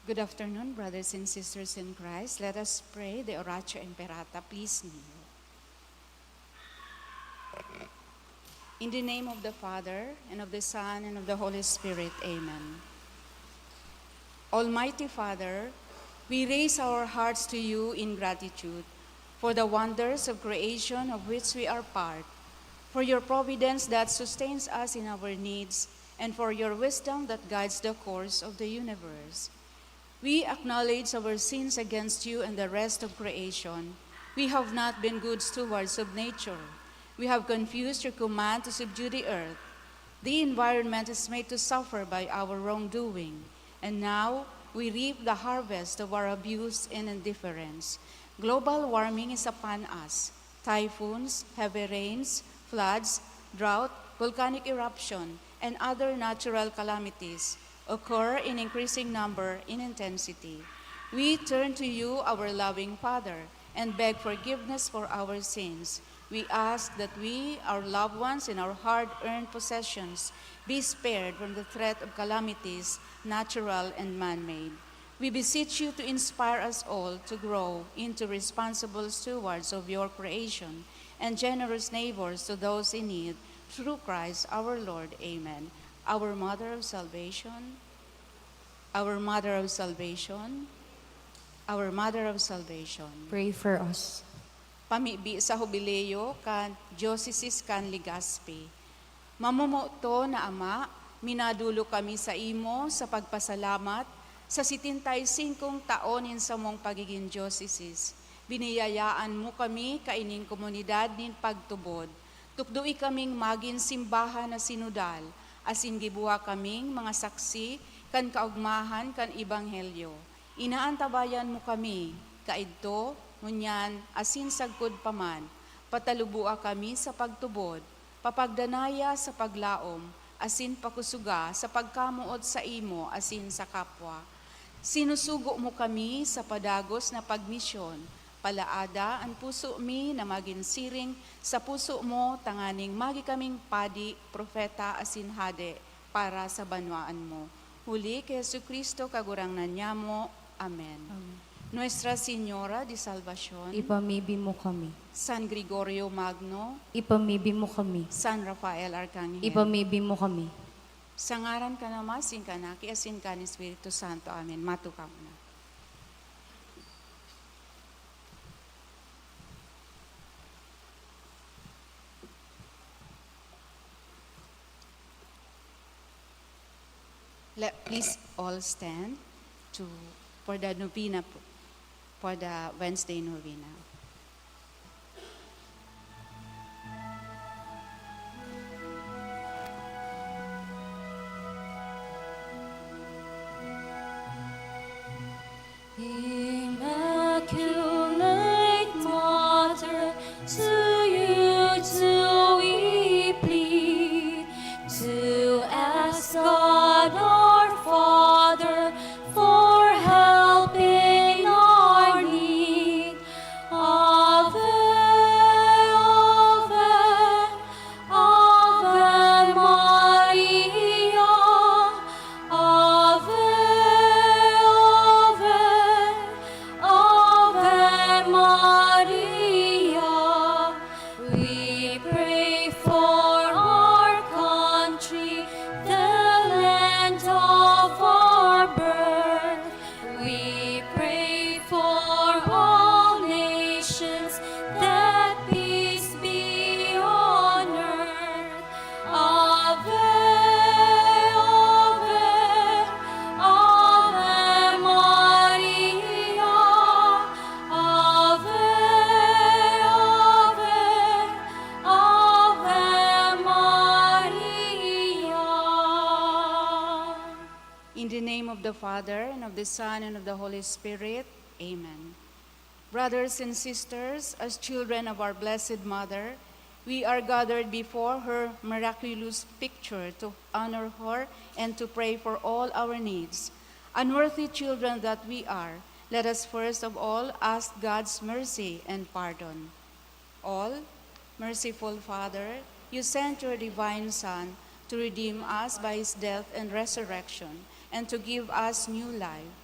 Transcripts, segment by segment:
Good afternoon, brothers and sisters in Christ. Let us pray the Oratio Imperata. Please kneel. In the name of the Father, and of the Son, and of the Holy Spirit. Amen. Almighty Father, we raise our hearts to you in gratitude for the wonders of creation of which we are part, for your providence that sustains us in our needs, and for your wisdom that guides the course of the universe. We acknowledge our sins against you and the rest of creation. We have not been good stewards of nature. We have confused your command to subdue the earth. The environment is made to suffer by our wrongdoing, and now we reap the harvest of our abuse and indifference. Global warming is upon us. Typhoons, heavy rains, floods, drought, volcanic eruption, and other natural calamities occur in increasing number and intensity. We turn to you, our loving Father, and beg forgiveness for our sins. We ask that we, our loved ones, and our hard-earned possessions be spared from the threat of calamities, natural and man-made. We beseech you to inspire us all to grow into responsible stewards of your creation and generous neighbors to those in need, through Christ our Lord. Amen. Our Mother of Salvation, our Mother of Salvation, our Mother of Salvation. Pray for us. Pamibi sa Jubileo kan Diocese kan Legazpi. Mamumuto na Ama, minadulo kami sa imo sa pagpasalamat sa 75 taon in sa mong pagiging diocese. Biniyayaan mo kami kaining komunidad nin pagtubod. Tukdoi kaming maging simbahan na sinudal, asin gibuha kaming mga saksi kan kaugmahan kan ibanghelyo. Inaantabayan mo kami, kaidto, ngunyan, asin sagkod paman, patalubua kami sa pagtubod, papagdanaya sa paglaom, asin pakusuga sa pagkamuot sa imo, asin sa kapwa. Sinusugo mo kami sa padagos na pagmisyon, palaada ang puso mi na maginsiring sa puso mo, tanganing magi kaming padi, propeta, asin hade, para sa banwaan mo. Huli kay Jesucristo kagurangnan niya mo. Amen. Nuestra Señora de Salvación, Ipamibi mo kami. San Gregorio Magno, Ipamibi mo kami. San Rafael Arcangel, Ipamibi mo kami. sa ngaran ka na masin ka na, kiasin ka ni Espiritu Santo. Amen. Matukaw na. Please all stand for the novena, for the Wednesday novena. Immaculate Mother, to you do we plead, to ask God our Father for help in our need. Ave, Ave, Ave Maria, Ave, Ave, Ave Maria. We pray for our country, the land of our birth. We pray for all nations, that peace be on earth. Ave, Ave, Ave Maria, Ave, Ave, Ave Maria. In the name of the Father, and of the Son, and of the Holy Spirit. Amen. Brothers and sisters, as children of our Blessed Mother, we are gathered before her miraculous picture to honor her and to pray for all our needs. Unworthy children that we are, let us first of all ask God's mercy and pardon. All, merciful Father, you sent your divine Son to redeem us by his death and resurrection, and to give us new life.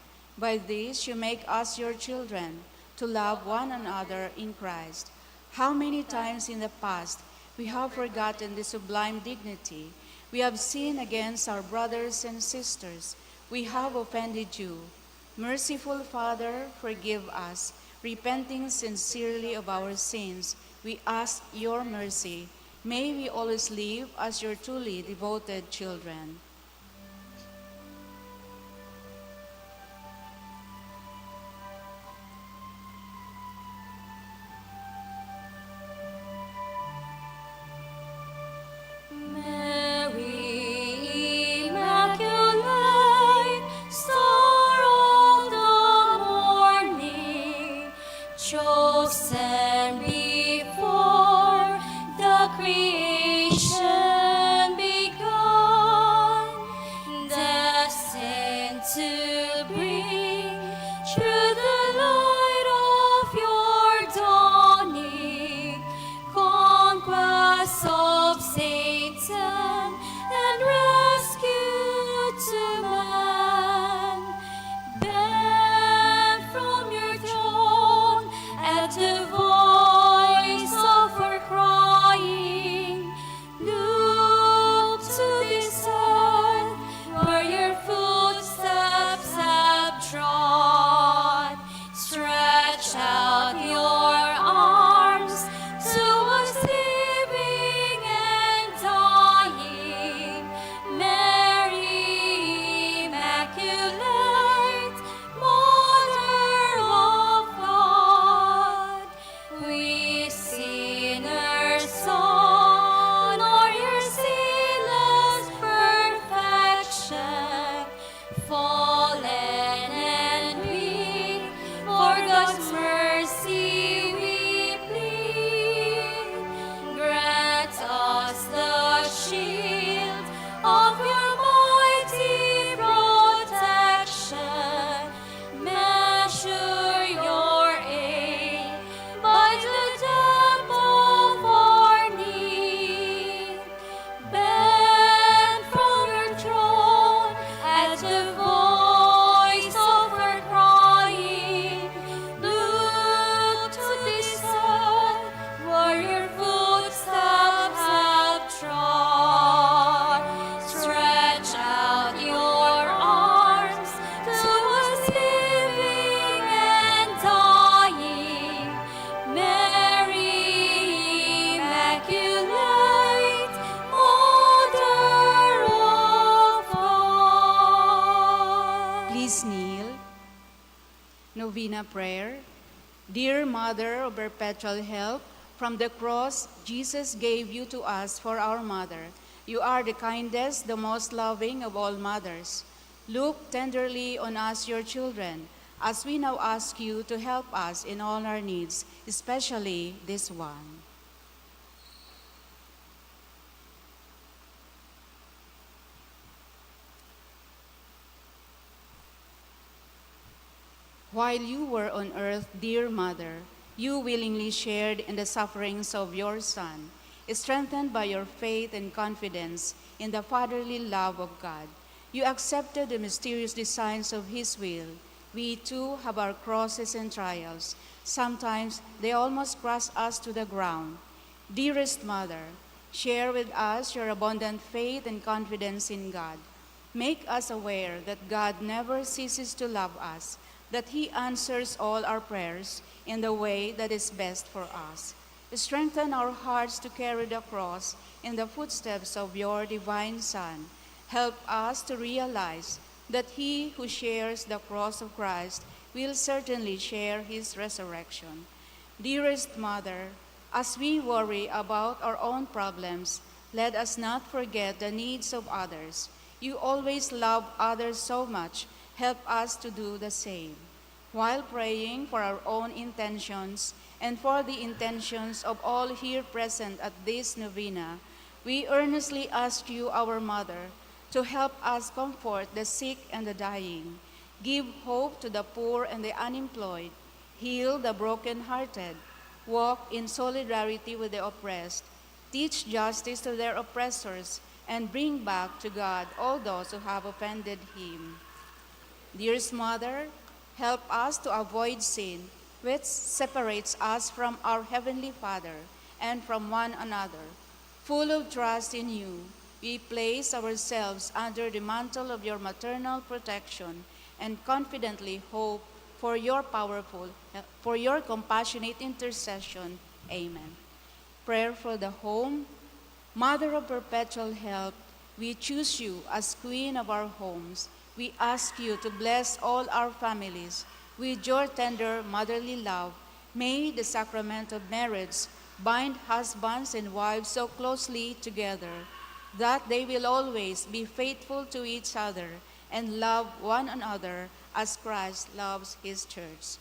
By this you make us your children, to love one another in Christ. How many times in the past we have forgotten the sublime dignity. We have sinned against our brothers and sisters. We have offended you. Merciful Father, forgive us. Repenting sincerely of our sins, we ask your mercy. May we always live as your truly devoted children. Mary, Immaculate, Star of the morning, chosen before the creation begun, destined to bring true the light of your dawning, conquest of Satan and rescue to man. Bend from your throne at the voice of our crying. Look to this earth where your footsteps have trod. Stretch out your arms to us living and dying. Mary, Immaculate, Mother of God, we sinners honor your sinless perfection, fallen and weak. For God's mercy we plead. Grant us the shield of your mighty protection. Measure your aid by the depth of our need. Bend from your throne at the voice of our crying. Look to this earth where your footsteps have trod. Stretch out your arms to us living and dying. Mary, Immaculate, Mother of God. Please kneel. Novena Prayer. Dear Mother of Perpetual Help, from the cross Jesus gave you to us for our mother. You are the kindest, the most loving of all mothers. Look tenderly on us, your children, as we now ask you to help us in all our needs, especially this one. While you were on earth, dear Mother, you willingly shared in the sufferings of your Son, strengthened by your faith and confidence in the fatherly love of God. You accepted the mysterious designs of His will. We too have our crosses and trials. Sometimes they almost crush us to the ground. Dearest Mother, share with us your abundant faith and confidence in God. Make us aware that God never ceases to love us, that He answers all our prayers in the way that is best for us. Strengthen our hearts to carry the cross in the footsteps of your divine Son. Help us to realize that he who shares the cross of Christ will certainly share his resurrection. Dearest Mother, as we worry about our own problems, let us not forget the needs of others. You always love others so much. Help us to do the same. While praying for our own intentions and for the intentions of all here present at this novena, we earnestly ask you, our Mother, to help us comfort the sick and the dying, give hope to the poor and the unemployed, heal the brokenhearted, walk in solidarity with the oppressed, teach justice to their oppressors, and bring back to God all those who have offended Him. Dearest Mother, Help us to avoid sin, which separates us from our Heavenly Father and from one another. Full of trust in you, we place ourselves under the mantle of your maternal protection and confidently hope for your for your compassionate intercession. Amen. Prayer for the home. Mother of perpetual help, we choose you as Queen of our homes. We ask you to bless all our families with your tender motherly love. May the sacrament of marriage bind husbands and wives so closely together that they will always be faithful to each other and love one another as Christ loves his church.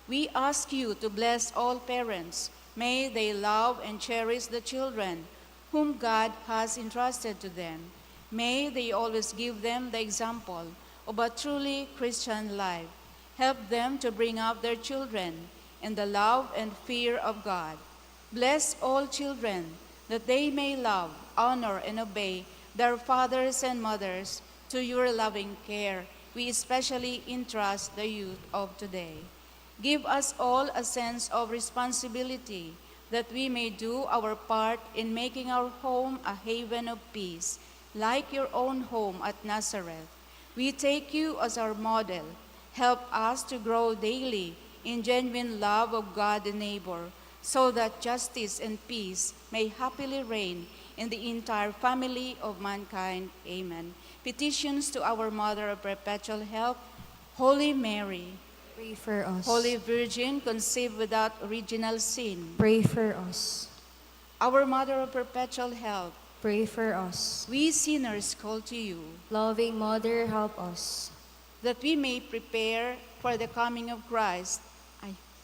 We ask you to bless all parents. May they love and cherish the children whom God has entrusted to them. May they always give them the example of a truly Christian life. Help them to bring up their children in the love and fear of God. Bless all children that they may love, honor, and obey their fathers and mothers to your loving care. We especially entrust the youth of today. Give us all a sense of responsibility that we may do our part in making our home a haven of peace, like your own home at Nazareth. We take you as our model. Help us to grow daily in genuine love of God and neighbor, so that justice and peace may happily reign in the entire family of mankind. Amen. Petitions to our Mother of Perpetual Help. Holy Mary, Pray for us. Holy Virgin, conceived without original sin. Pray for us. Our Mother of Perpetual Help, Pray for us. we sinners call to you, Loving Mother, help us. that we may prepare for the coming of Christ,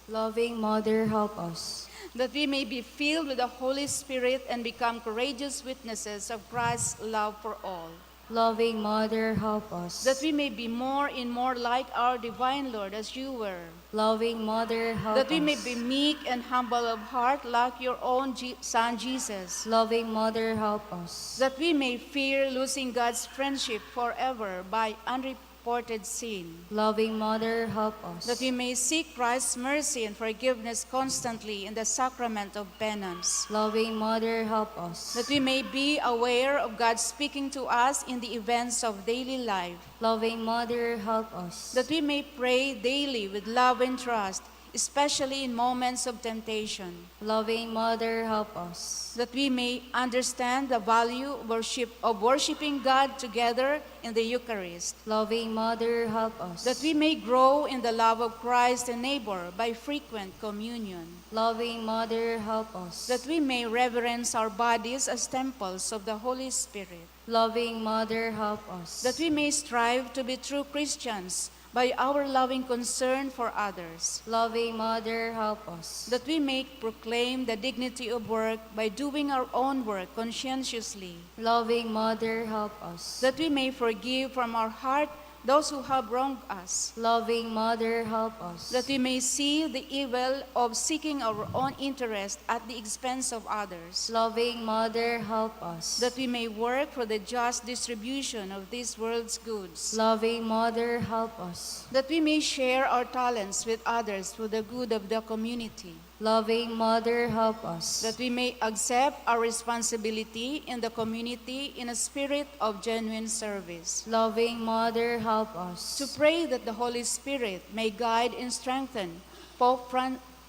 Loving Mother, help us. that we may be filled with the Holy Spirit and become courageous witnesses of Christ's love for all, Loving Mother, help us. that we may be more and more like our divine Lord as you were, Loving Mother, help that we us. may be meek and humble of heart like your own Son Jesus, Loving Mother, help us. that we may fear losing God's friendship forever by unreported sin, Loving Mother, help us. that we may seek Christ's mercy and forgiveness constantly in the sacrament of penance, Loving Mother, help us. that we may be aware of God speaking to us in the events of daily life, Loving Mother, help us. that we may pray daily with love and trust, especially in moments of temptation, Loving Mother, help us. that we may understand the value of worshiping God together in the Eucharist, Loving Mother, help us. that we may grow in the love of Christ and neighbor by frequent communion, Loving Mother, help us. that we may reverence our bodies as temples of the Holy Spirit, Loving Mother, help us. that we may strive to be true Christians by our loving concern for others, Loving Mother, help us. that we may proclaim the dignity of work by doing our own work conscientiously, Loving Mother, help us. that we may forgive from our heart those who have wronged us, Loving Mother, help us. that we may see the evil of seeking our own interest at the expense of others, Loving Mother, help us. that we may work for the just distribution of this world's goods, Loving Mother, help us. that we may share our talents with others for the good of the community, Loving Mother, help us. that we may accept our responsibility in the community in a spirit of genuine service, Loving Mother, help us. to pray that the Holy Spirit may guide and strengthen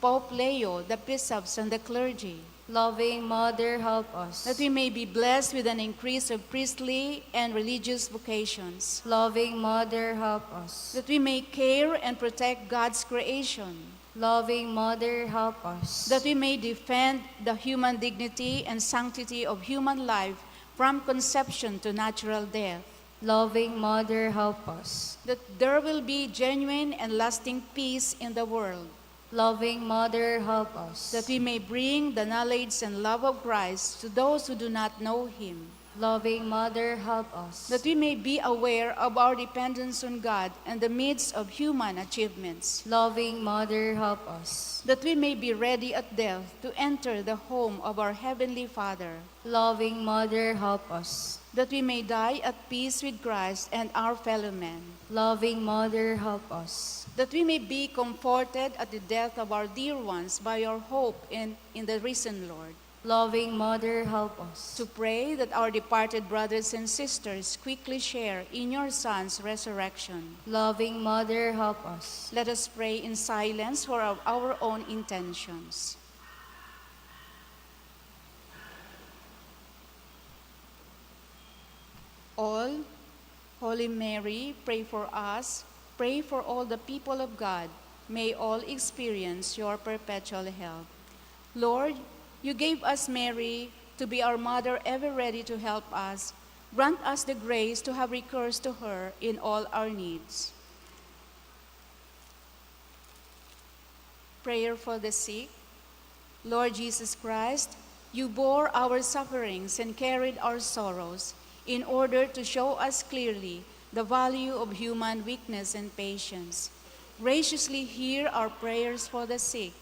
Pope Leo, the bishops, and the clergy, Loving Mother, help us. that we may be blessed with an increase of priestly and religious vocations, Loving Mother, help us. that we may care and protect God's creation, Loving Mother, help us. that we may defend the human dignity and sanctity of human life from conception to natural death, Loving Mother, help us. that there will be genuine and lasting peace in the world, Loving Mother, help us. that we may bring the knowledge and love of Christ to those who do not know him, Loving Mother, help us. that we may be aware of our dependence on God in the midst of human achievements, Loving Mother, help us. that we may be ready at death to enter the home of our Heavenly Father, Loving Mother, help us. that we may die at peace with Christ and our fellow men, Loving Mother, help us. that we may be comforted at the death of our dear ones by our hope in the risen Lord, Loving Mother, help us. to pray that our departed brothers and sisters quickly share in your Son's resurrection. Loving Mother, help us. Let us pray in silence for our own intentions. All, Holy Mary, pray for us. Pray for all the people of God. May all experience your perpetual help. Lord, you gave us Mary to be our mother, ever ready to help us. Grant us the grace to have recourse to her in all our needs. Prayer for the sick. Lord Jesus Christ, you bore our sufferings and carried our sorrows in order to show us clearly the value of human weakness and patience. Graciously hear our prayers for the sick.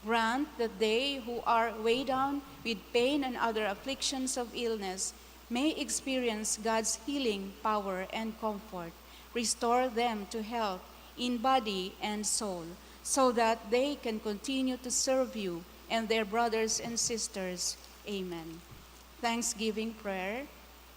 Grant that they who are weighed down with pain and other afflictions of illness may experience God's healing power and comfort. Restore them to health in body and soul, so that they can continue to serve you and their brothers and sisters. Amen. Thanksgiving prayer.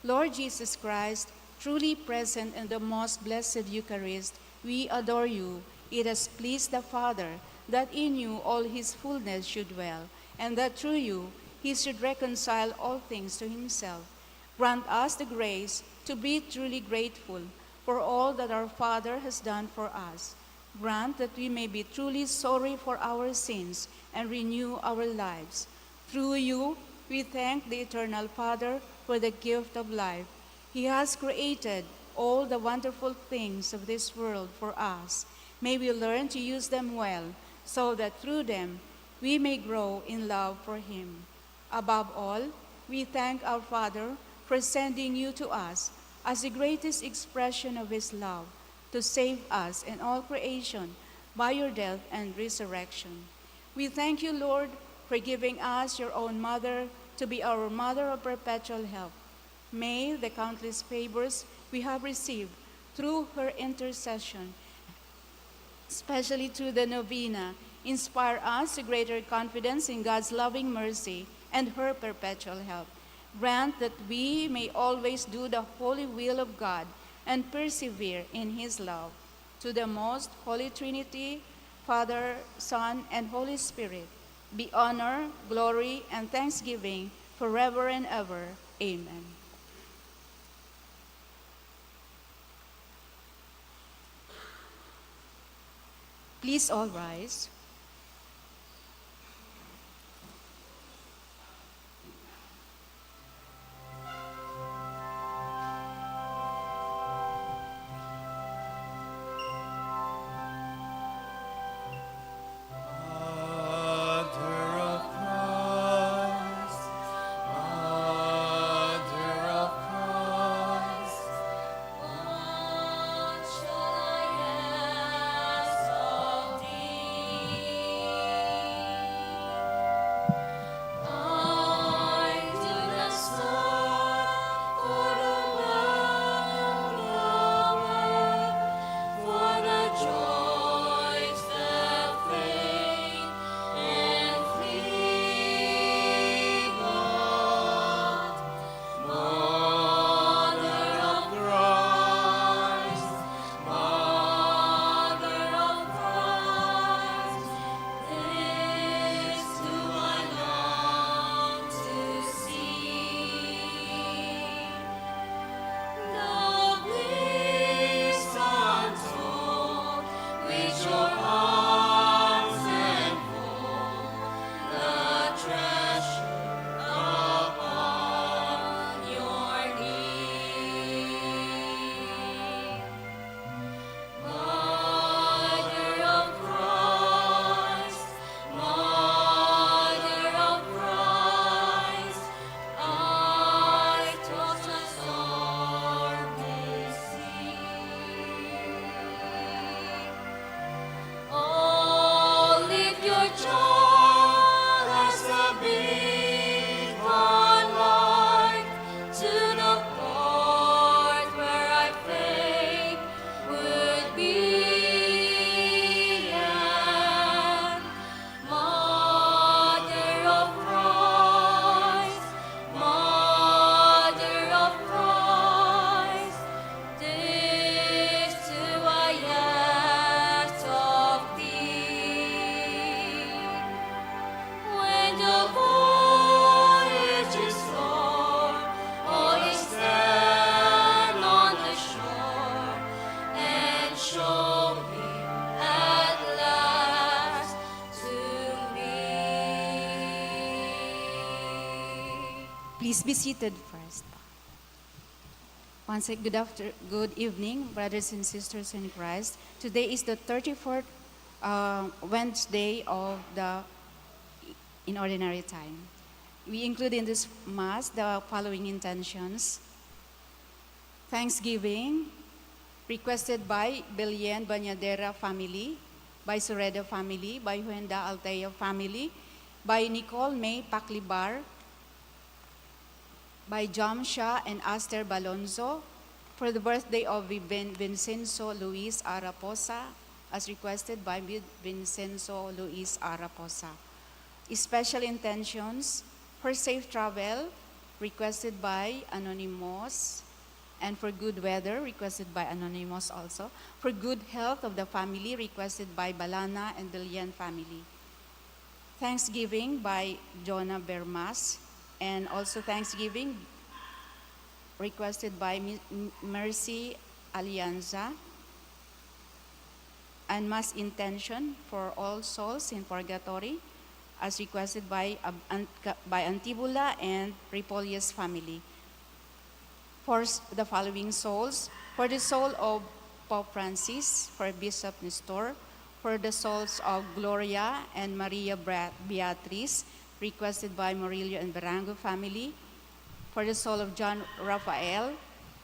Lord Jesus Christ, truly present in the most blessed Eucharist, we adore you. It has pleased the Father that in you all his fullness should dwell, and that through you he should reconcile all things to himself. Grant us the grace to be truly grateful for all that our Father has done for us. Grant that we may be truly sorry for our sins and renew our lives. Through you, we thank the Eternal Father for the gift of life. He has created all the wonderful things of this world for us. May we learn to use them well, so that through them we may grow in love for him. Above all, we thank our Father for sending you to us as the greatest expression of his love, to save us and all creation by your death and resurrection. We thank you, Lord, for giving us your own mother to be our mother of perpetual help. May the countless favors we have received through her intercession, especially through the novena, inspire us to greater confidence in God's loving mercy and her perpetual help. Grant that we may always do the holy will of God and persevere in his love. To the most holy Trinity, Father, Son, and Holy Spirit, be honor, glory, and thanksgiving forever and ever. Amen. Please all rise. Mother of Christ, Mother of Christ, What shall I ask of thee? Please be seated first. Once again, good evening, brothers and sisters in Christ. Today is the 34th Wednesday of the in ordinary time. We include in this Mass the following intentions. Thanksgiving, requested by Belian Banyadera family, by Sureda family, by Huenda Altea family, by Nicole May Paclibar, by Jamsha and Aster Balonzo, for the birthday of Vincenzo Luis Araposa, as requested by Vincenzo Luis Araposa. Special intentions for safe travel, requested by Anonymous, and for good weather, requested by Anonymous also. For good health of the family, requested by Balana and Delian family. Thanksgiving by Jonah Bermas, and also Thanksgiving requested by Mercy Alianza, and Mass intention for all souls in purgatory, as requested by Antibula and Ripolius family. For the following souls, for the soul of Pope Francis, for Bishop Nestor, for the souls of Gloria and Maria Beatriz, requested by Murillo and Barango family, for the soul of John Rafael,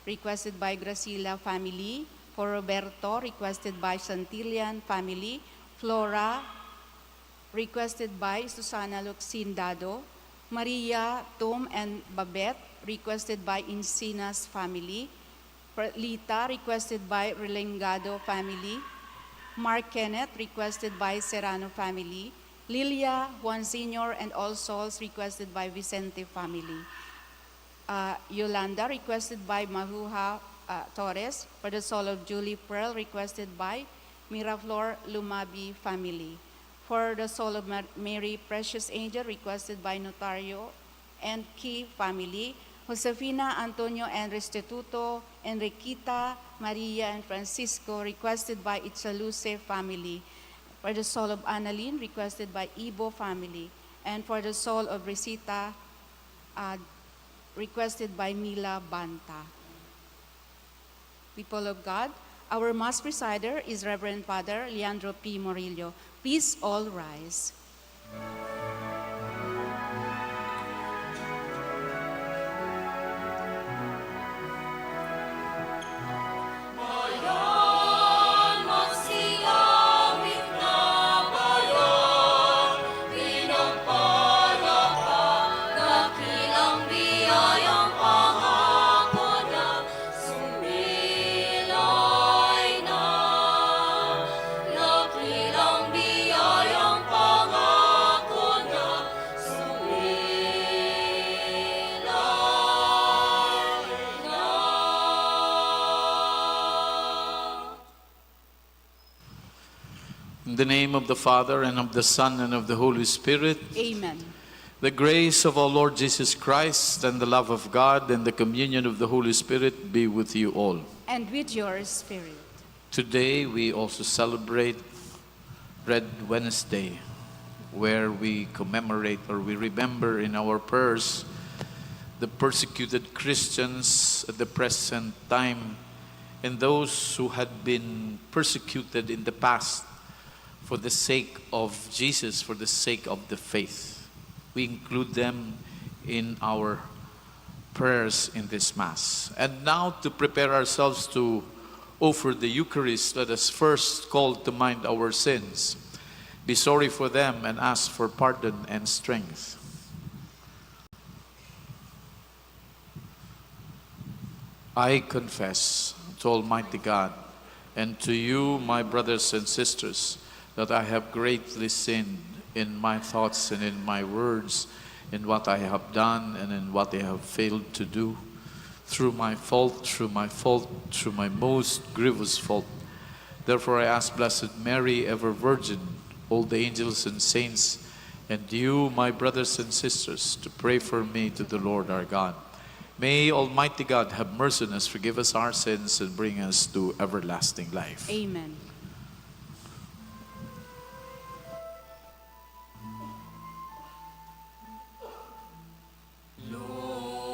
requested by Gracila family, for Roberto, requested by Santillan family, Flora, requested by Susana Luxindado, Maria, Tom, and Babette, requested by Encinas family, for Lita, requested by Relengado family, Mark Kenneth, requested by Serrano family, Lilia, Juan Sr., and all souls requested by Vicente family. Yolanda, requested by Mahuha Torres, for the soul of Julie Pearl, requested by Miraflor Lumabi family. For the soul of Mary Precious Angel, requested by Notario and Key family. Josefina, Antonio, and Restituto, Enriquita, Maria, and Francisco, requested by Itzaluce family. For the soul of Annalyn, requested by Ibo family. And for the soul of Risita, requested by Mila Banta. People of God, our Mass presider is Reverend Father Leandro P. Morillo. Please all rise. Dakilang biyayang pangako na sumilay na. Dakilang biyayang pangako na sumilay na. In the name of the Father, and of the Son, and of the Holy Spirit, Amen. the grace of our Lord Jesus Christ, and the love of God, and the communion of the Holy Spirit be with you all. And with your spirit. Today we also celebrate Red Wednesday, where we commemorate or we remember in our prayers the persecuted Christians at the present time and those who had been persecuted in the past for the sake of Jesus, for the sake of the faith. We include them in our prayers in this Mass. And now, to prepare ourselves to offer the Eucharist, let us first call to mind our sins, be sorry for them, and ask for pardon and strength. I confess to Almighty God and to you, my brothers and sisters, that I have greatly sinned in my thoughts and in my words, in what I have done and in what I have failed to do, through my most grievous fault. Therefore I ask Blessed Mary, ever Virgin, all the angels and saints, and you, my brothers and sisters, to pray for me to the Lord our God. May Almighty God have mercy on us, forgive us our sins, and bring us to everlasting life. Amen. Lord,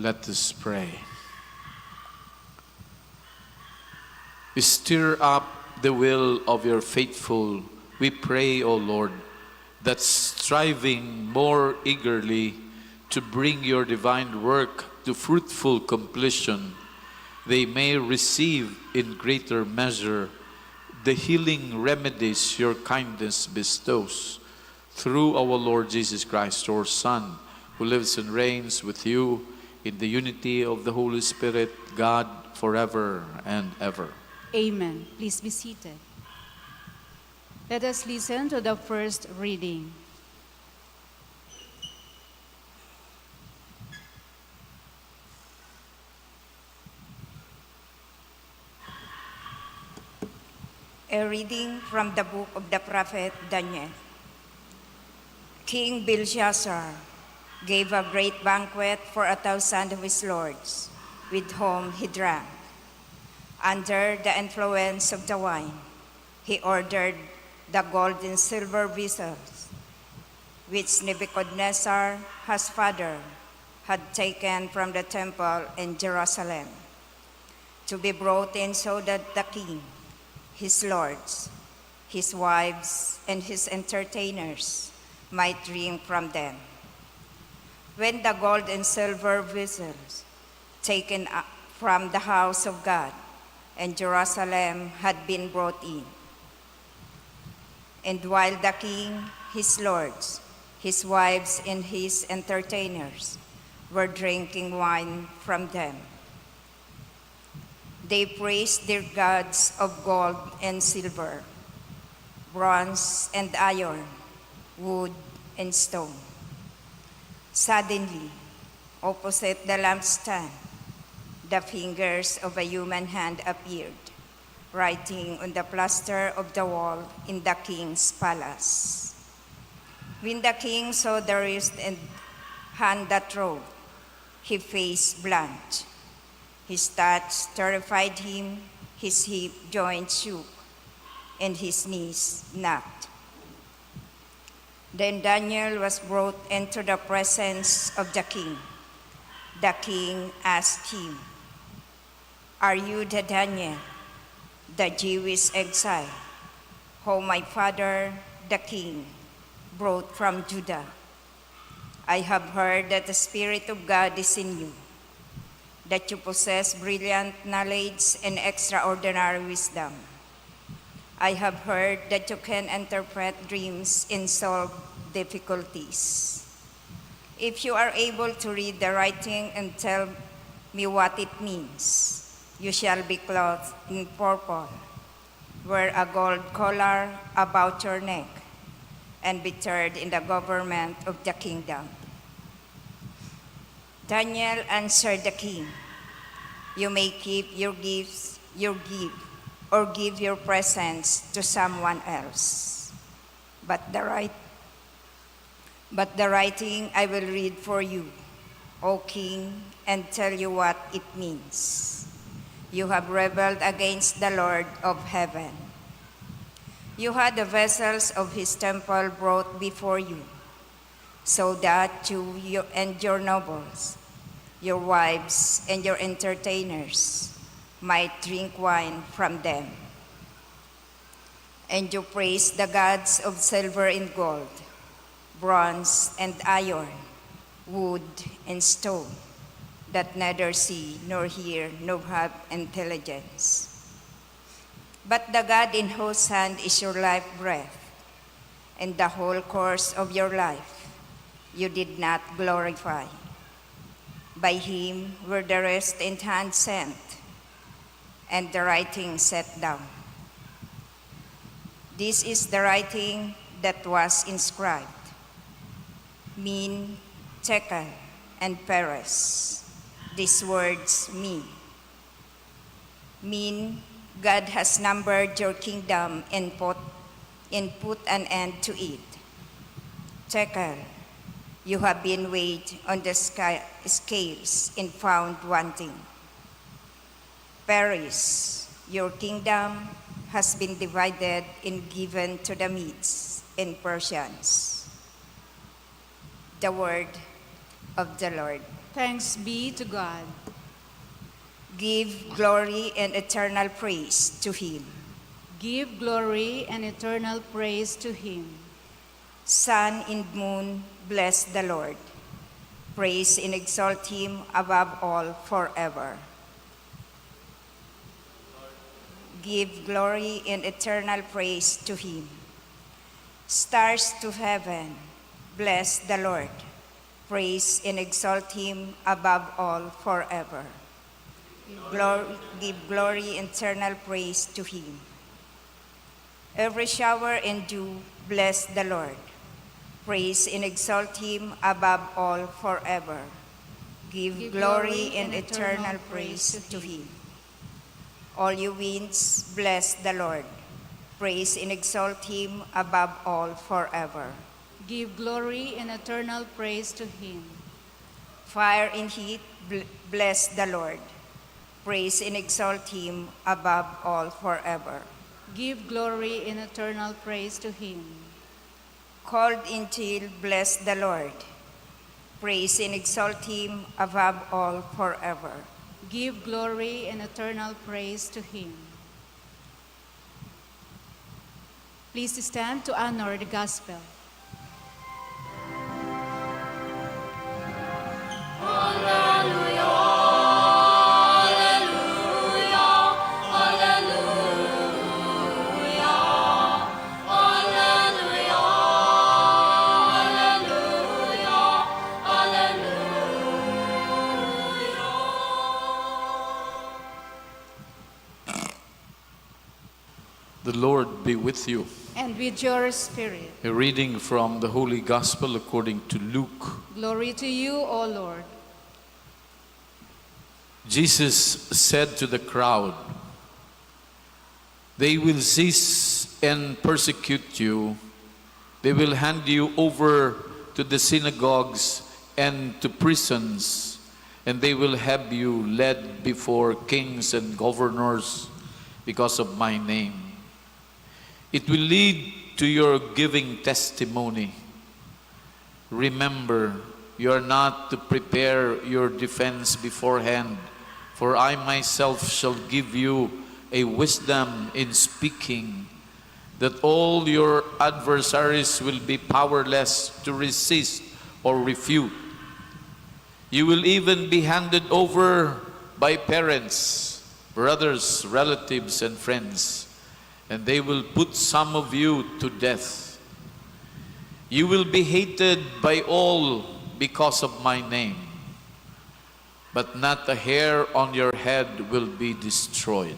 Let us pray. Stir up the will of your faithful, we pray, O Lord, that striving more eagerly to bring your divine work to fruitful completion, they may receive in greater measure the healing remedies your kindness bestows. Through our Lord Jesus Christ, your Son, who lives and reigns with you in the unity of the Holy Spirit, God, forever and ever. Amen. Please be seated. Let us listen to the first reading. A reading from the book of the prophet Daniel. King Belshazzar gave a great banquet for 1,000 of his lords, with whom he drank. Under the influence of the wine, he ordered the gold and silver vessels, which Nebuchadnezzar, his father, had taken from the temple in Jerusalem, to be brought in so that the king, his lords, his wives, and his entertainers might drink from them. When the gold and silver vessels taken from the house of God and Jerusalem had been brought in, and while the king, his lords, his wives, and his entertainers were drinking wine from them, they praised their gods of gold and silver, bronze and iron, wood and stone. Suddenly, opposite the lampstand, the fingers of a human hand appeared, writing on the plaster of the wall in the king's palace. When the king saw the wrist and hand that wrote, his face blanched. His touch terrified him, his hip joints shook, and his knees knocked. Then Daniel was brought into the presence of the king. The king asked him, "Are you the Daniel, the Jewish exile, whom my father, the king, brought from Judah? I have heard that the Spirit of God is in you, that you possess brilliant knowledge and extraordinary wisdom. I have heard that you can interpret dreams and solve difficulties. If you are able to read the writing and tell me what it means, you shall be clothed in purple, wear a gold collar about your neck, and be third in the government of the kingdom." Daniel answered the king, "You may keep your gifts, your gift, or give your presents to someone else. But the writing I will read for you, O king, and tell you what it means. You have rebelled against the Lord of heaven. You had the vessels of his temple brought before you, so that you and your nobles, your wives, and your entertainers might drink wine from them. And you praised the gods of silver and gold, bronze and iron, wood and stone, that neither see nor hear nor have intelligence. But the God in whose hand is your life breath, and the whole course of your life you did not glorify. By him were the wrist and hand sent, and the writing set down. This is the writing that was inscribed: Min, Tekel, and Peres. These words mean: Min, God has numbered your kingdom and put an end to it. Tekel, you have been weighed on the scales and found wanting. Peres, your kingdom has been divided and given to the Medes and Persians. The word of the Lord. Thanks be to God. Give glory and eternal praise to him. Give glory and eternal praise to him. Sun and moon, bless the Lord. Praise and exalt him above all forever. Give glory and eternal praise to him. Stars to heaven, bless the Lord. Praise and exalt him above all forever. Give glory and eternal praise to him. Every shower and dew, bless the Lord. Praise and exalt him above all forever. Give glory and eternal praise to him. All you winds, bless the Lord. Praise and exalt him above all forever. Give glory and eternal praise to him. Fire and heat, bless the Lord. Praise and exalt him above all forever. Give glory and eternal praise to him. Cold and chill, bless the Lord. Praise and exalt him above all forever. Give glory and eternal praise to him. Please stand to honor the gospel. The Lord be with you. And with your spirit. A reading from the Holy Gospel according to Luke. Glory to you, O Lord. Jesus said to the crowd, "They will seize and persecute you. They will hand you over to the synagogues and to prisons, and they will have you led before kings and governors because of my name. It will lead to your giving testimony. Remember, you are not to prepare your defense beforehand, for I myself shall give you a wisdom in speaking, that all your adversaries will be powerless to resist or refute. You will even be handed over by parents, brothers, relatives, and friends, and they will put some of you to death. You will be hated by all because of my name, but not a hair on your head will be destroyed.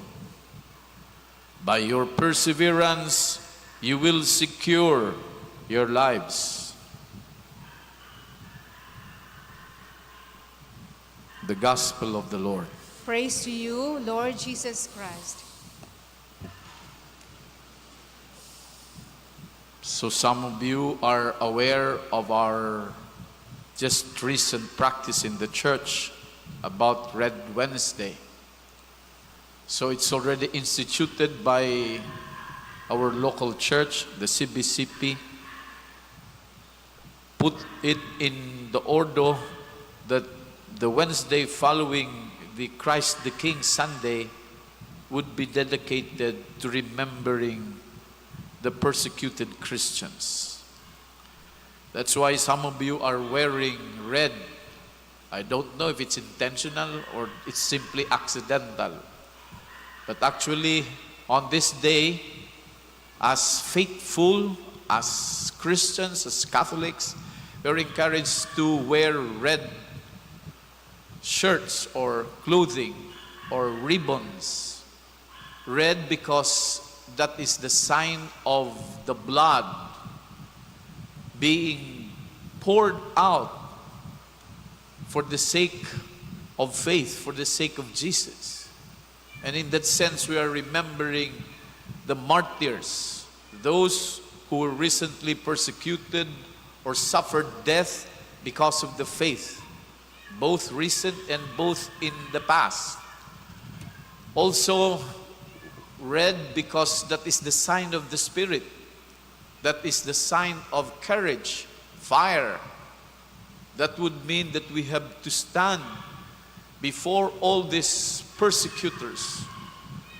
By your perseverance, you will secure your lives." The Gospel of the Lord. Praise to you, Lord Jesus Christ. So some of you are aware of our just recent practice in the church about Red Wednesday. So it's already instituted by our local church, the CBCP. Put it in the order that the Wednesday following the Christ the King Sunday would be dedicated to remembering the persecuted Christians. That's why some of you are wearing red. I don't know if it's intentional or it's simply accidental. But actually, on this day, as faithful, as Christians, as Catholics, we're encouraged to wear red shirts or clothing or ribbons. Red because that is the sign of the blood being poured out for the sake of faith, for the sake of Jesus. And in that sense, we are remembering the martyrs, those who were recently persecuted or suffered death because of the faith, both recent and both in the past. Also, red because that is the sign of the Spirit. That is the sign of courage, fire. That would mean that we have to stand before all these persecutors,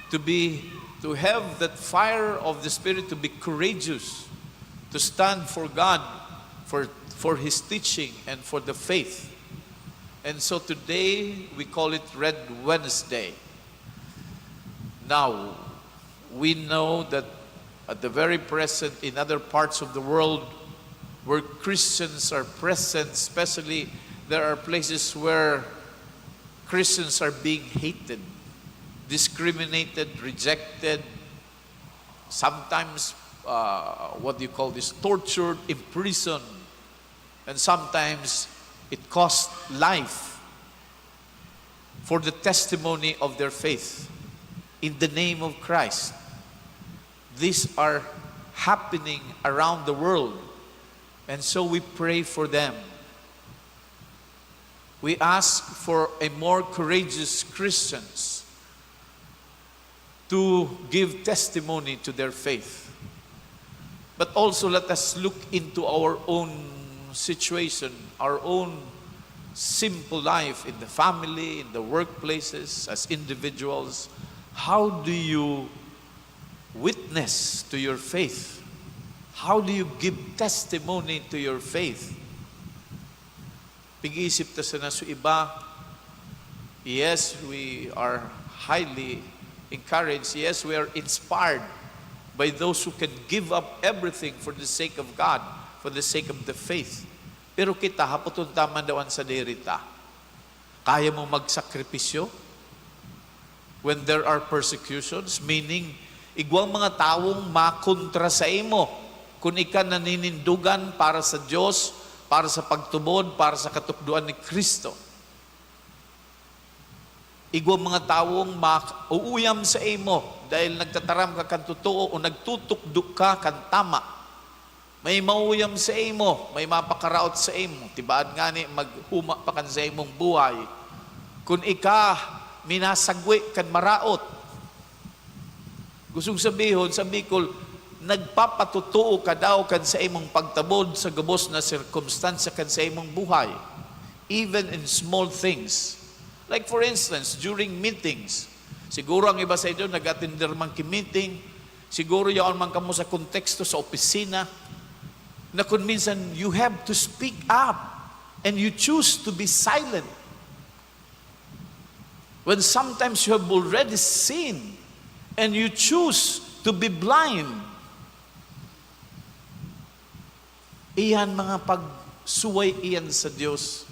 to have that fire of the Spirit, to be courageous, to stand for God, for His teaching and for the faith. And so today we call it Red Wednesday. Now, we know that at the very present, in other parts of the world where Christians are present, especially there are places where Christians are being hated, discriminated, rejected, sometimes tortured, imprisoned, and sometimes it cost life for the testimony of their faith in the name of Christ. These are happening around the world, and so we pray for them. We ask for a more courageous Christians to give testimony to their faith. But also let us look into our own situation, our own simple life in the family, in the workplaces, as individuals. How do you witness to your faith? How do you give testimony to your faith? Pag-iisip ta sa naso iba, yes, we are highly encouraged. Yes, we are inspired by those who can give up everything for the sake of God, for the sake of the faith. Pero kita, hapotun taman dawan sa dirita. Kaya mo magsakripisyo when there are persecutions, meaning igwang mga tawong makontra sa imo kung ika naninindugan para sa Diyos, para sa pagtubod, para sa katukduan ni Kristo. Igwang mga tawong mauuyam sa imo dahil nagtataram ka kan totoo o nagtutukduk ka kan tama. May mauyam sa imo, may mapakaraot sa imo. Tibaad nga ni maghuma pa kan sa imong buhay. Kung ika minasagwi kan maraot. Gustong sabihin, sa Bicol, nagpapatutuo ka daw kan sa imong pagtabod sa gabos na sirkumstansya kan sa imong buhay. Even in small things. Like for instance, during meetings, siguro ang iba sa inyo nag-attender man ki-meeting, siguro yaon man kamo sa konteksto sa opisina, na kung minsan you have to speak up and you choose to be silent. When sometimes you have already seen and you choose to be blind. Iyan mga pagsuway iyan sa Diyos.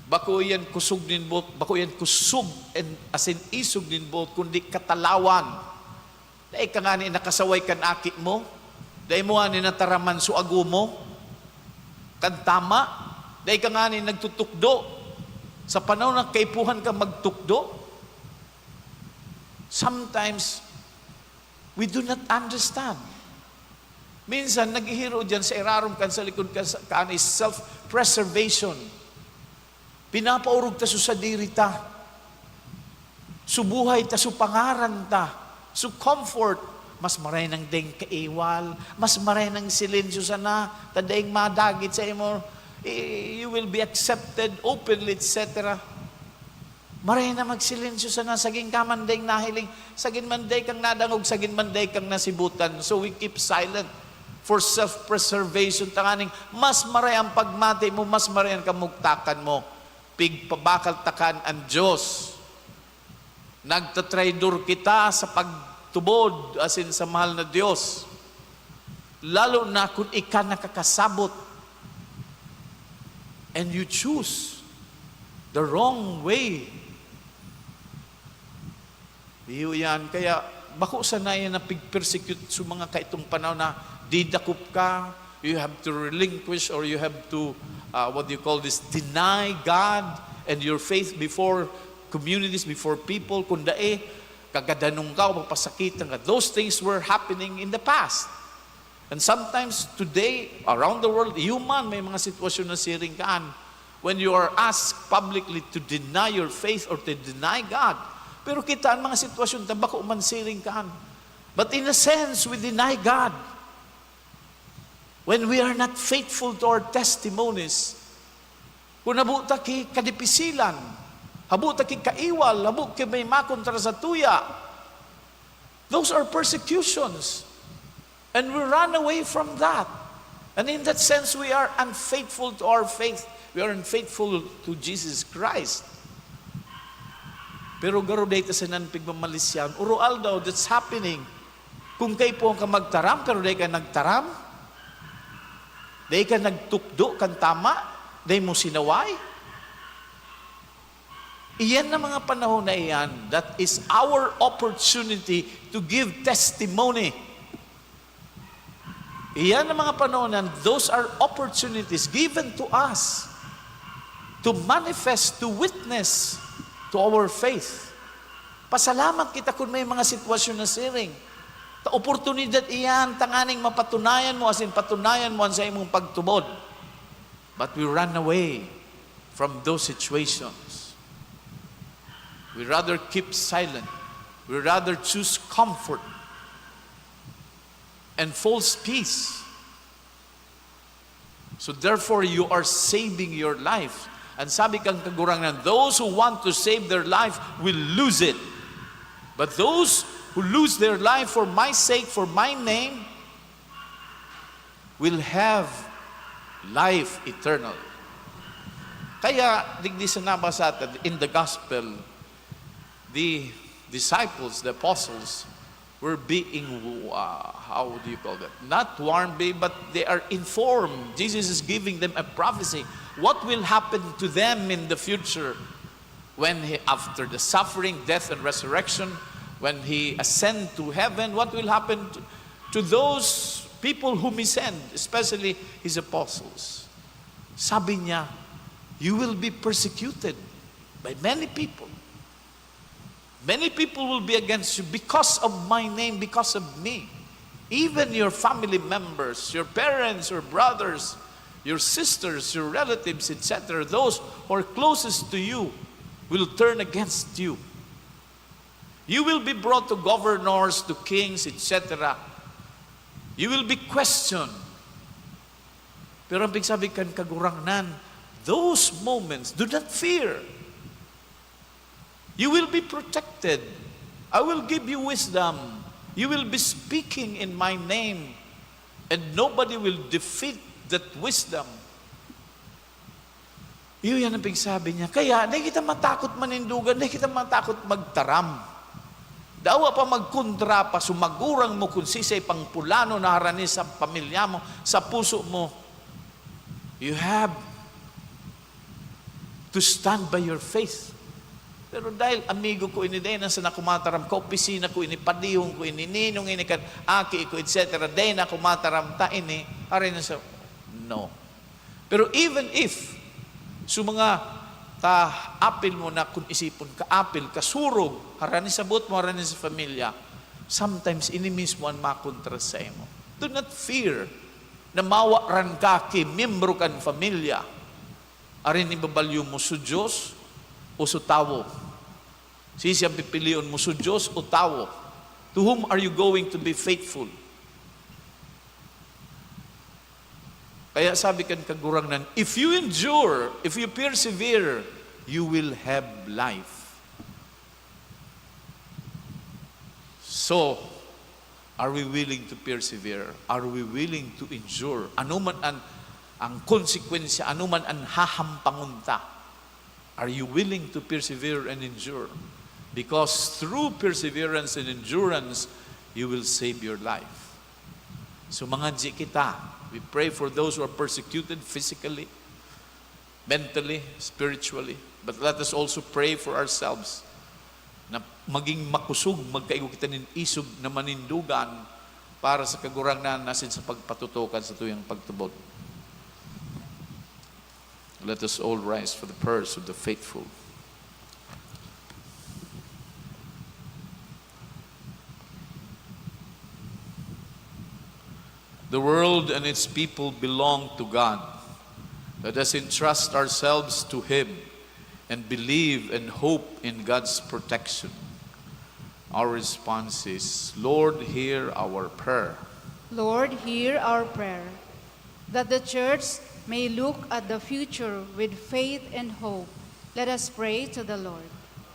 Bako iyan kusog din bot, bako iyan kusog and as in isog din bot, kundi katalawan. Dahil ka nga ni nakasaway kan akit mo, dahil mo nga ni nataraman suago mo, kan tama, dahil ka nga ni nagtutukdo, sa panahon ng kaipuhan ka magtukdo. Sometimes, we do not understand. Minsan, naghihiro dyan sa irarom kan sa likod kan is self-preservation. Pinapaurog ta sa diri ta. Subuhay ta, pangaran ta. Comfort. Mas maray ng deng kaiwal. Mas maray ng silensyo sana. Tadaing madagit sa imo. You will be accepted openly, etc. Maray na magsilensyo sana. Saging kamandeng nahiling. Saging manday kang nadangog. Saging manday kang nasibutan. So we keep silent for self-preservation. Tanganing, mas maray ang pagmati mo, mas maray ang kamugtakan mo. Pigpabakal takan ang Diyos. Nagtatraidor kita sa pagtubod as in sa mahal na Diyos. Lalo na kung ika nakakasabot and you choose the wrong way. Iyo yan. Kaya bako sanayan na pig-persecute sa mga kaitong panahon na didakop ka, you have to relinquish or you have to deny God and your faith before communities, before people. Kung dae, kagadanong ka o papasakitan ka. Those things were happening in the past. And sometimes today, around the world, human, may mga sitwasyon na siring kaan. When you are asked publicly to deny your faith or to deny God. Pero kita ang mga sitwasyon, tabako man siring kaan. But in a sense, we deny God. When we are not faithful to our testimonies, Kung nabuta ki kadipisilan, habuta ki kaiwal, habu ki may makontra sa tuya. Those are persecutions. And we run away from that. And in that sense, we are unfaithful to our faith. We are unfaithful to Jesus Christ. Pero garo dito sa nanpigmamalisyan, urual daw, that's happening. Kung kayo po ka magtaram, pero day ka nagtaram, day ka nagtukdo, kan tama, day mo sinaway. Iyan na mga panahon na iyan, that is our opportunity to give testimony. Iyan ang mga panahon na those are opportunities given to us to manifest, to witness to our faith. Pasalamat kita kung may mga sitwasyon na siring. Ta oportunidad iyan, tanganing mapatunayan mo, asin patunayan mo sa imong pagtubod. But we run away from those situations. We rather keep silent. We rather choose comfort and false peace. So therefore, you are saving your life. And sabi kang kagurangan, those who want to save their life will lose it. But those who lose their life for my sake, for my name, will have life eternal. Kaya, digdi sa nabasa in the gospel, the disciples, the apostles, were being, how do you call that? Not warned, but they are informed. Jesus is giving them a prophecy. What will happen to them in the future when after the suffering, death, and resurrection, when He ascend to heaven, what will happen to those people whom He sent, especially His apostles? Sabi niya, you will be persecuted by many people. Many people will be against you because of my name, because of me. Even your family members, your parents, your brothers, your sisters, your relatives, etc., those who are closest to you will turn against you. You will be brought to governors, to kings, etc. You will be questioned. Pero ang sabi kan kagurangnan, those moments, do not fear. You will be protected. I will give you wisdom. You will be speaking in my name, and nobody will defeat that wisdom. Iyon ang pagsabi niya. Kaya, di kita matakot manindugan, di kita matakot magtaram. Dawa pa magkontra pa, sumagurang mo kung sisay pang pulano na harani sa pamilya mo, sa puso mo. You have to stand by your faith. Pero dahil amigo ko ini day na sa nakumataram ko, opisina ko ini, padihong ko ini, ninong ini kan, aki ko, etc. Day na kumataram ta ini, aray na sa, no. Pero even if, mga apil mo na kung isipon ka, apil, kasurog, harani sa buot mo, harani sa familia, sometimes ini mismo ang makontra sa imo. Do not fear na mawaran ka ki, membro kan familia, arin ibabalyo mo sa Diyos, o sa tawo. Siyang pipilion mo sa Diyos o tawo. To whom are you going to be faithful? Kaya sabi kan kagurangnan, if you endure, if you persevere, you will have life. So, are we willing to persevere? Are we willing to endure? Ano man ang konsekwensya, ano man ang hahampangunta? Are you willing to persevere and endure? Because through perseverance and endurance, you will save your life. So mga G kita, we pray for those who are persecuted physically, mentally, spiritually. But let us also pray for ourselves na maging makusog, magkaigo kita nin isog na manindugan para sa kagurangnan nasin sa pagpatutukan sa tuyang pagtubod. Let us all rise for the prayers of the faithful. The world and its people belong to God. Let us entrust ourselves to Him and believe and hope in God's protection. Our response is, Lord, hear our prayer. Lord, hear our prayer, that the Church may look at the future with faith and hope. Let us pray to the Lord.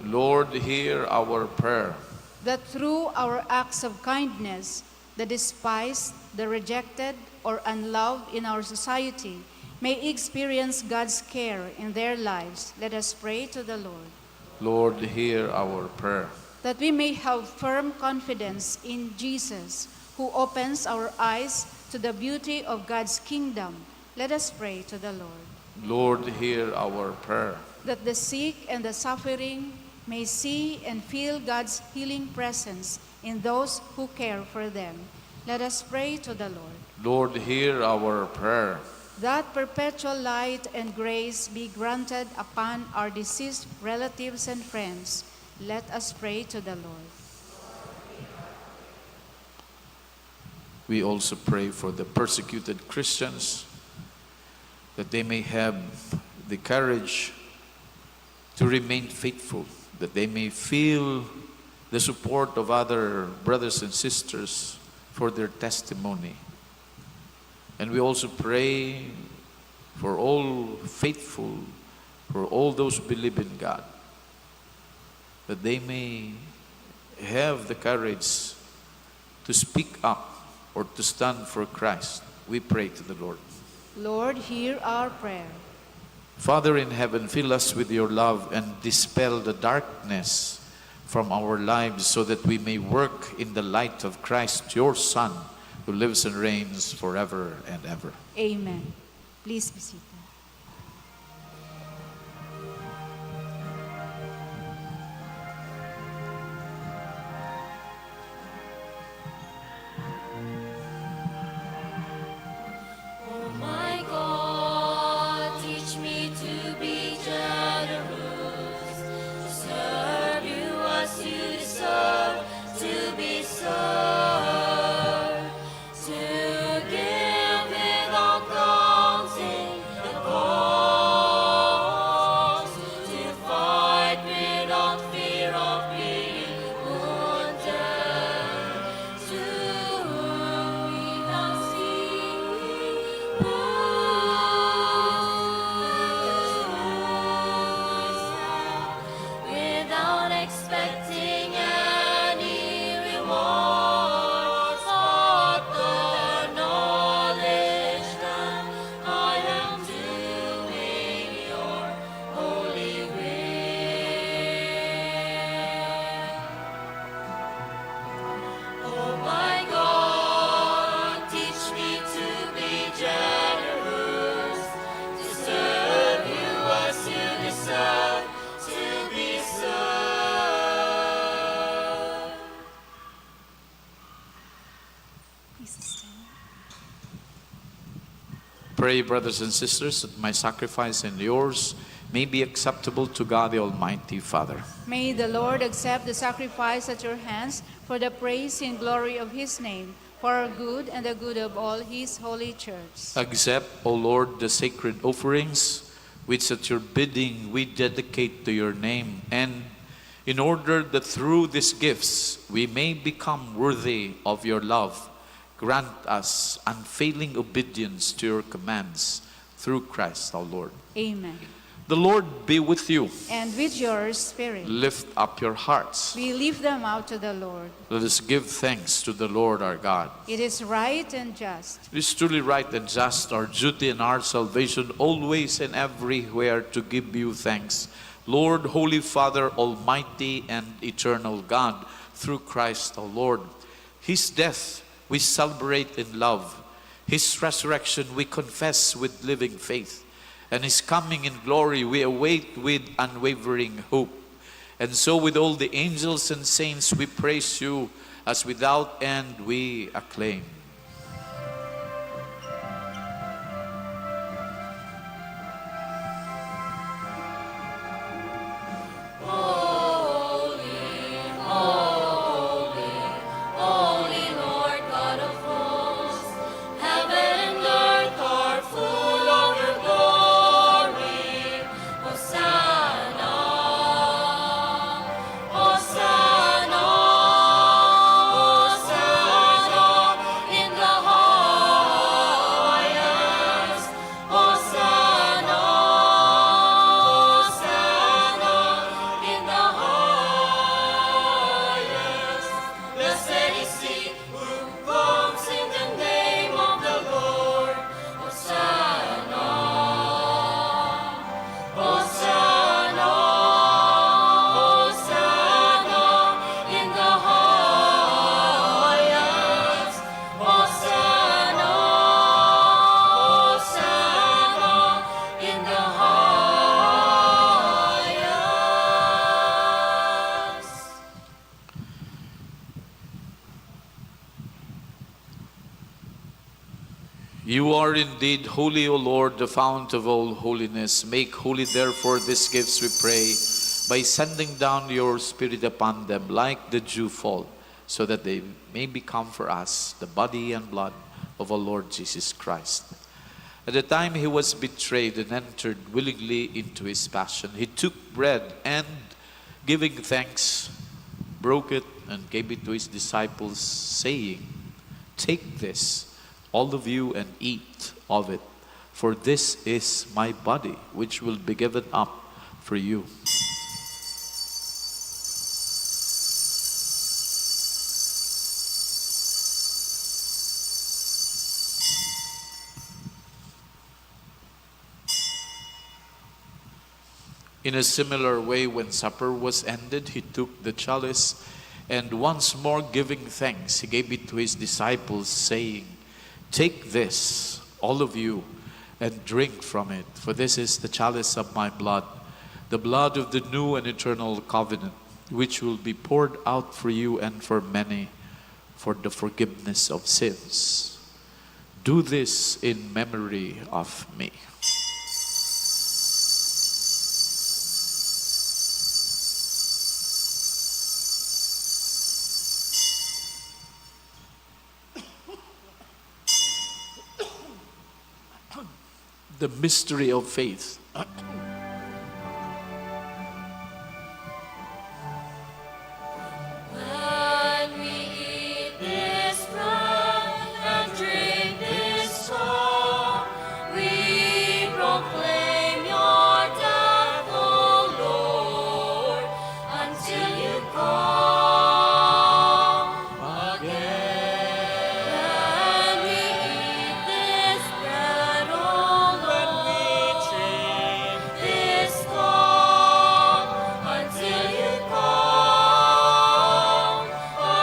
Lord, hear our prayer. That through our acts of kindness, the despised, the rejected, or unloved in our society may experience God's care in their lives. Let us pray to the Lord. Lord, hear our prayer. That we may have firm confidence in Jesus, who opens our eyes to the beauty of God's kingdom. Let us pray to the Lord. Lord, hear our prayer. That the sick and the suffering may see and feel God's healing presence in those who care for them. Let us pray to the Lord. Lord, hear our prayer. That perpetual light and grace be granted upon our deceased relatives and friends. Let us pray to the Lord. We also pray for the persecuted Christians, that they may have the courage to remain faithful, that they may feel the support of other brothers and sisters for their testimony. And we also pray for all faithful, for all those who believe in God, that they may have the courage to speak up or to stand for Christ. We pray to the Lord. Lord, hear our prayer. Father in heaven, fill us with your love and dispel the darkness from our lives so that we may work in the light of Christ, your Son, who lives and reigns forever and ever. Amen. Please be seated. Oh my God, teach me to be generous, to serve you as you deserve to be served, to give without counting the cost, to fight without fear of being wounded, to without without expecting any reward, but the knowledge that I am doing your holy will. Oh my God, teach me to be generous, to serve you as you deserve to be served. Pray, brothers and sisters, that my sacrifice and yours may be acceptable to God the Almighty Father. May the Lord accept the sacrifice at your hands for the praise and glory of his name, for our good and the good of all his holy church. Accept, O Lord, the sacred offerings which at your bidding we dedicate to your name, and in order that through these gifts we may become worthy of your love, grant us unfailing obedience to your commands through Christ our Lord. Amen. The Lord be with you. And with your spirit, Lift up your hearts. we lift them out to the Lord. Let us give thanks to the Lord our God. It is right and just, It is truly right and just, our duty and our salvation, always and everywhere to give you thanks. Lord, Holy Father, Almighty and eternal God, through Christ our Lord. His death we celebrate in love. His resurrection we confess with living faith. And his coming in glory we await with unwavering hope. And so with all the angels and saints we praise you, as without end we acclaim. Holy Lord God of hosts, heaven and earth are full of your glory. Hosanna, Hosanna, Hosanna in You are indeed holy, O Lord, the fount of all holiness. Make holy, therefore, these gifts, we pray, by sending down your Spirit upon them like the dewfall, so that they may become for us the body and blood of our Lord Jesus Christ. At the time he was betrayed and entered willingly into his passion, he took bread and, giving thanks, broke it and gave it to his disciples, saying, "Take this, all of you, and eat of it, for this is my body, which will be given up for you." In a similar way, when supper was ended, he took the chalice, and once more giving thanks, he gave it to his disciples, saying, "Take this, all of you, and drink from it, for this is the chalice of my blood, the blood of the new and eternal covenant, which will be poured out for you and for many for the forgiveness of sins. Do this in memory of me." The mystery of faith. When we eat this bread and drink this cup, we proclaim your death, O Lord, until you come again. When we eat this bread, O Lord, this cup, until you come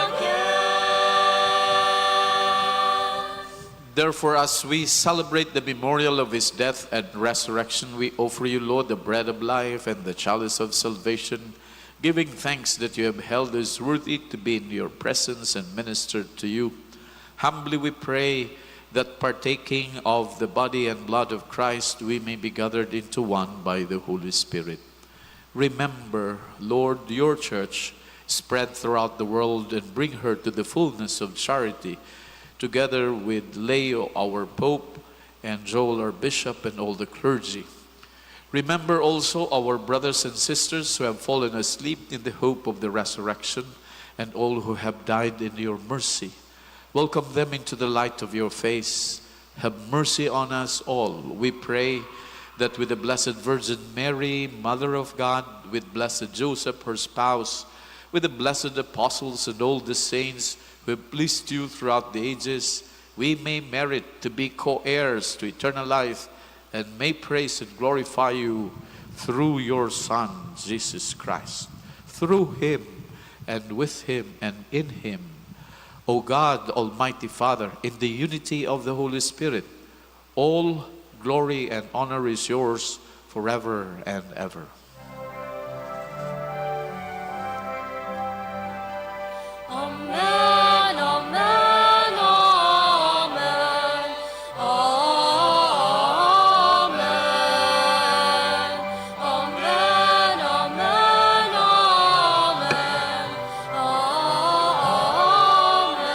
again. Therefore, as we celebrate the memorial of his death and resurrection, we offer you, Lord, the bread of life and the chalice of salvation, giving thanks that you have held us worthy to be in your presence and ministered to you. Humbly we pray that partaking of the body and blood of Christ, we may be gathered into one by the Holy Spirit. Remember, Lord, your church spread throughout the world, and bring her to the fullness of charity, together with Leo, our Pope, and Joel, our Bishop, and all the clergy. Remember also our brothers and sisters who have fallen asleep in the hope of the resurrection, and all who have died in your mercy. Welcome them into the light of your face. Have mercy on us all. We pray that with the Blessed Virgin Mary, Mother of God, with Blessed Joseph, her spouse, with the blessed apostles and all the saints who have pleased you throughout the ages, we may merit to be co-heirs to eternal life, and may praise and glorify you through your Son, Jesus Christ. Through him, and with him, and in him, O God, Almighty Father, in the unity of the Holy Spirit, all glory and honor is yours forever and ever. Amen, amen, amen, amen, amen, amen, amen.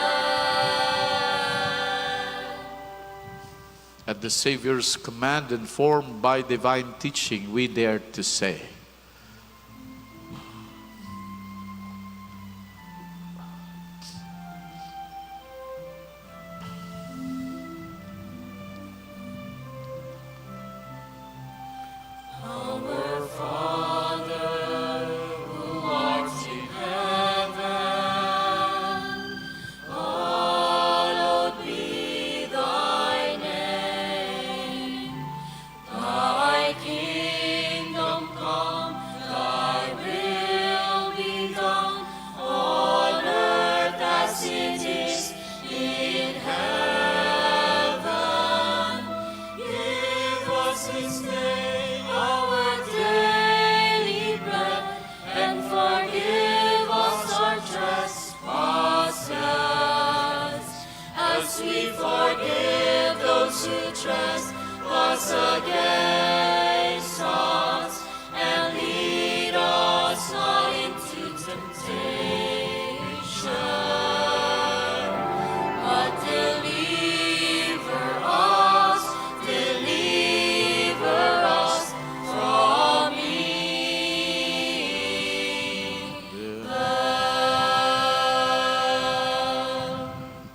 At the Savior's command, informed by divine teaching, we dare to say, Our Father, who art in heaven, hallowed be thy name. Thy kingdom come.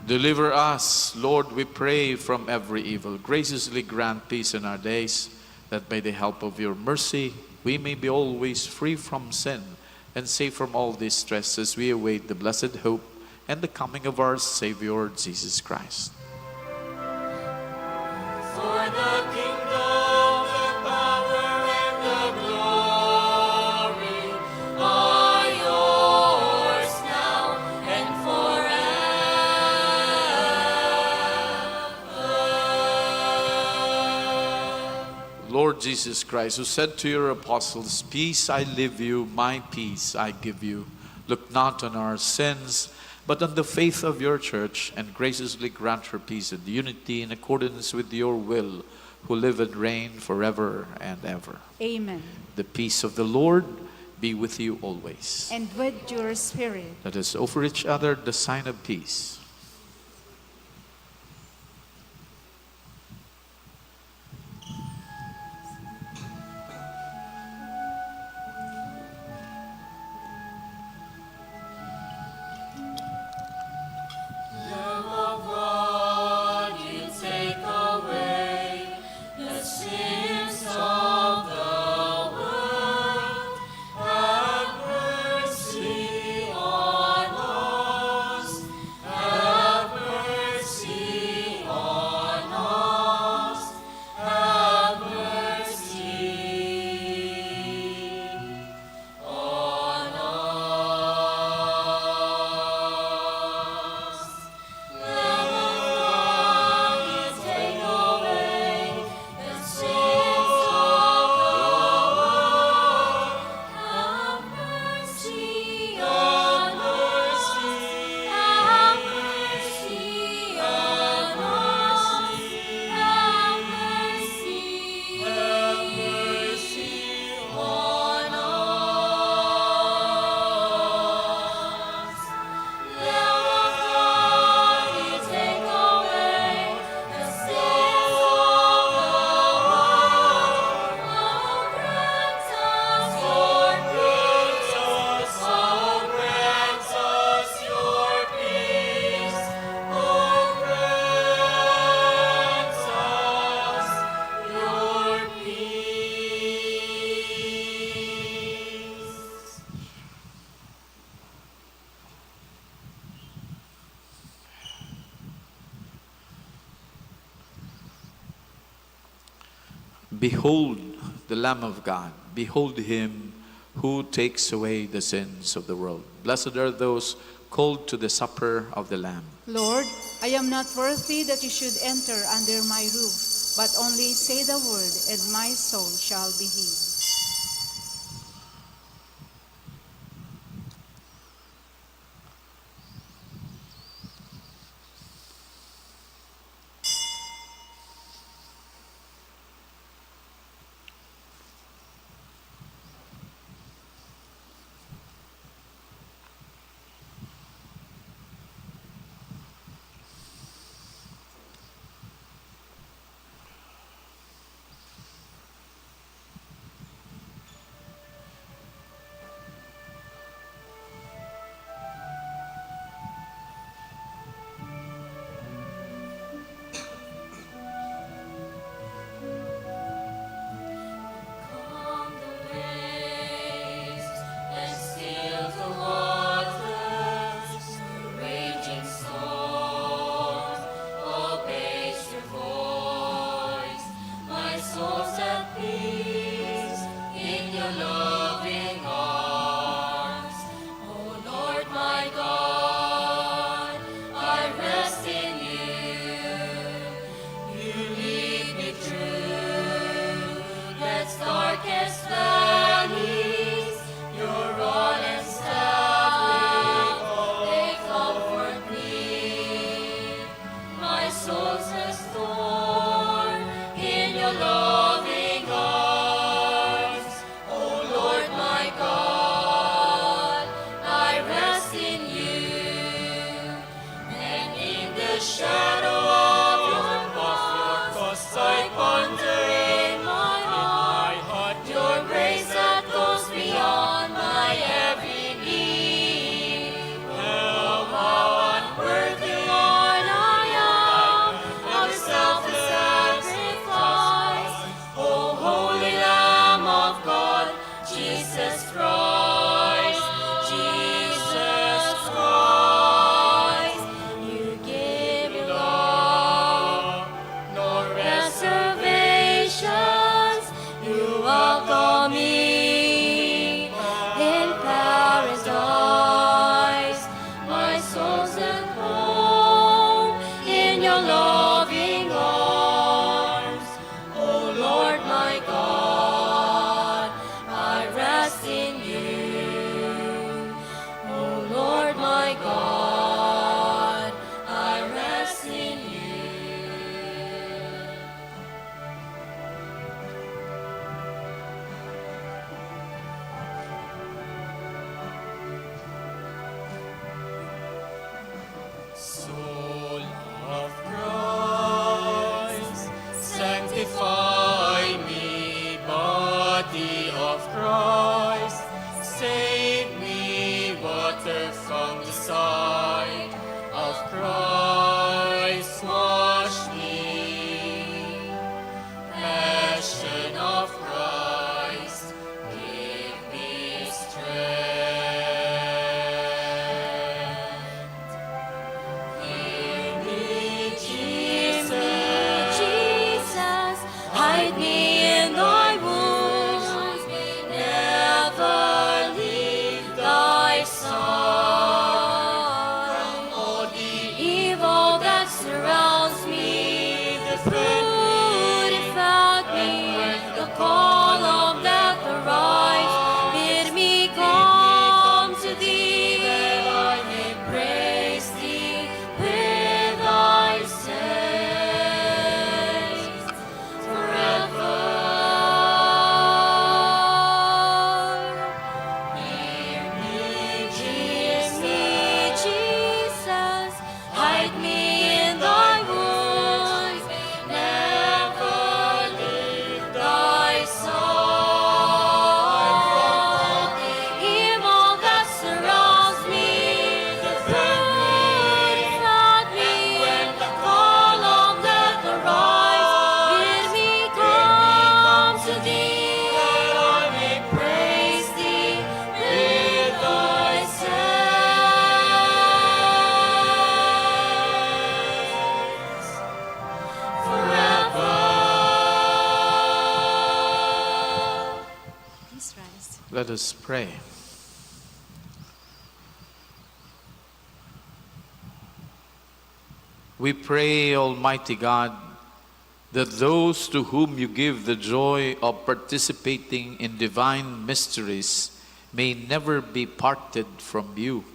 Deliver us, Lord, we pray, from every evil. Graciously grant peace in our days, that by the help of your mercy we may be always free from sin and safe from all distress as we await the blessed hope and the coming of our Savior, Jesus Christ. For the kingdom, the power, and the glory are yours now and forever. Lord Jesus Christ, who said to your apostles, "Peace I leave you, my peace I give you," look not on our sins, but on the faith of your church, and graciously grant her peace and unity in accordance with your will, who live and reign forever and ever. Amen. The peace of the Lord be with you always. And with your spirit. Let us offer each other the sign of peace. Lamb of God, you take away the sins of the world. Have mercy on us. Have mercy on us. Have mercy on us. Lamb of God, you take away the sins of the world. Have mercy on us. Have mercy on us. Have mercy on us. Lamb of God, you take away the sins of the world. Oh, grant us your peace. Oh, grant us your peace. Oh, grant us your peace. Behold the Lamb of God. Behold him who takes away the sins of the world. Blessed are those called to the supper of the Lamb. Lord, I am not worthy that you should enter under my roof, but only say the word, and my soul shall be healed. Calm the waves and still the waters. The raging storm obeys your voice. My soul's at peace in your loving arms. Oh Lord my God, I rest in you. You lead me through that's darkest valleys. Your rod and staff, they comfort me. My soul's restored in your loving arms. Oh Lord my God, I rest in you. And in the shadow of your cross, I ponder in my heart your grace that goes beyond my every need. Oh, how unworthy, Lord, souls at home in your loving arms. O Lord my God, I rest in you. O Lord my God, I rest in you. Soul of Christ, sanctify me. Body of Christ, save me. Water from the side of Christ, wash me. Passion of Christ, give me strength. Hear me, Jesus, Hide me in thy wounds, never leave thy side. from all the Evil that surrounds me, defend would me. have found me. The call of death arrives, bid me come to thee, That I may praise thee with thy saints forever. Hear me, Jesus, hide me in thy wounds, never leave thy side. Evil that surrounds me, defend me, when the call of death arrives, bid me come to thee, that I may praise thee with thy saints forever. Please rise. Let us pray. We pray, Almighty God, that those to whom you give the joy of participating in divine mysteries may never be parted from you,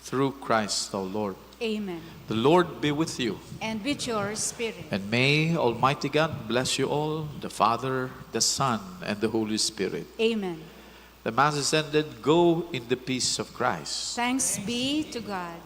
through Christ our Lord. Amen. The Lord be with you, And with your spirit. and may Almighty God bless you all, the Father, the Son, and the Holy Spirit. Amen. The Mass is ended. Go in the peace of Christ. Thanks be to God.